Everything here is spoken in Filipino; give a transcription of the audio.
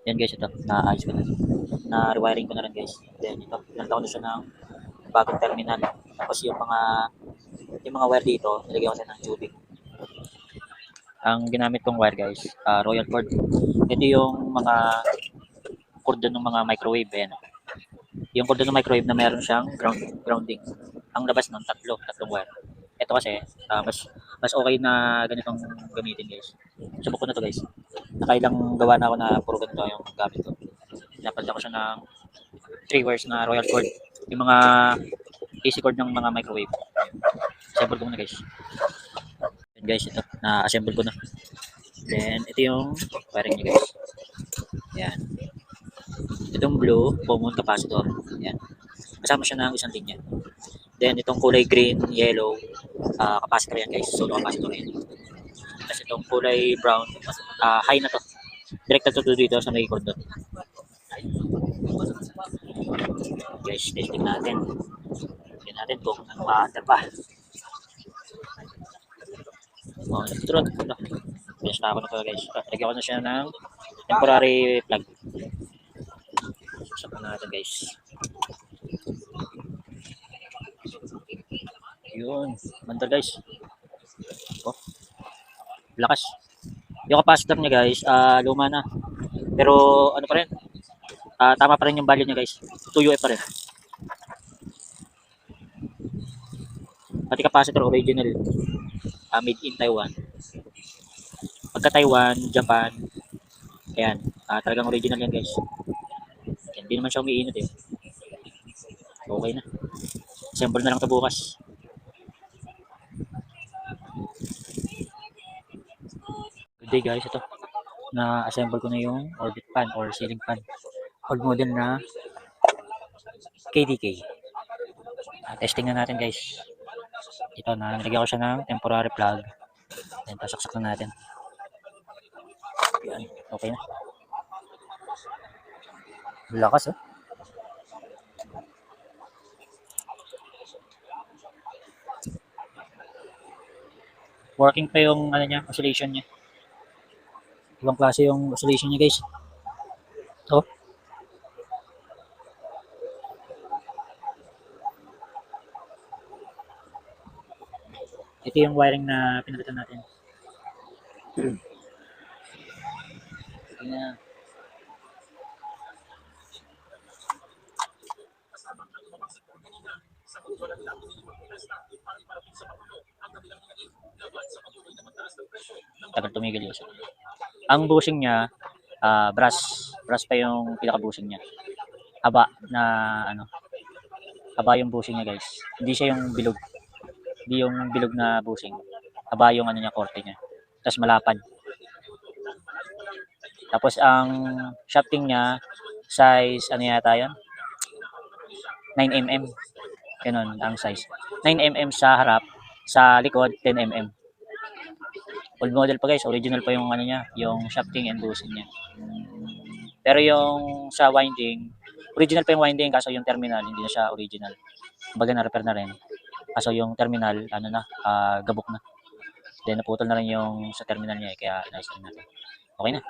Yan guys, ito, naayos ko na. Na-rewiring ko na rin guys. Then ito, pinalitan ko na siya ng bagong terminal. Tapos yung mga wire dito, nilagyan ko siya ng tubing. Ang ginamit kong wire guys, Royal cord. Ito yung mga cord ng mga microwave. Ayan. Yung cord ng microwave na meron siyang grounding. Ang labas nun, tatlong wire. Ito kasi, mas okay na ganitong gamitin guys. Subok ko na to guys. Nakailang gawa na ako na puro ganito yung gamit ko. Pinapalitan ko siya ng 3 wires na Royal cord. Yung mga AC cord ng mga microwave. Assemble ko muna guys. Yan guys, ito. Na-assemble ko na. Then, ito yung wiring niya guys. Yan. Itong blue, common capacitor. Yan. Kasama siya ng isang linya. Then, itong kulay green, yellow, capacitor yan guys. Solo capacitor yan. Tapos itong kulay brown, high na to. Direct na to dito sa may cord doon. Guys, testing natin. Tingnan natin kung ano ma-under pa. Oh, truth. Finish na ako na to guys. Lagyan ko na siya ng temporary plug. Susak na natin guys. Yun. Mandar guys. Oh, lakas. Yung capacitor niya guys, luma na. Pero ano pa rin, tama pa rin yung value niya guys. 2 UF pa rin. Pati capacitor original, made in Taiwan. Pagka Taiwan, Japan, ayan, talagang original yan guys. Hindi naman siya umiinit eh. Okay na. Assemble na lang ito bukas. Good day guys, ito. Na-assemble ko na yung orbit fan or ceiling fan. Old model na KDK. Testing na natin guys. Ito na, nilagyan ko siya ng temporary plug. Then, pasaksak na natin. Yan, okay na. Lakas oh. Working pa yung ano niya, oscillation niya. Ibang klase yung oscillation niya guys. Oh. Ito yung wiring na pinalitan natin. Ayan. Tagal tumigil yun. Ang bushing niya, brass pa yung pinaka-bushing niya. Haba na ano, haba yung bushing niya guys. Hindi siya yung bilog. Hindi yung bilog na bushing. Haba yung ano niya, korte niya. Tapos malapad. Tapos ang shafting niya, size ano yata yun? 9mm. Ganun ang size. 9mm sa harap, sa likod 10mm. Old model pa guys, original pa yung ano niya, yung shafting and bushing niya. Pero yung sa winding, original pa yung winding kaso yung terminal hindi na siya original. Kumbaga na-repair na rin. Kaso yung terminal ano na, gabok na. Then naputol na rin yung sa terminal niya kaya na-install natin. Okay na.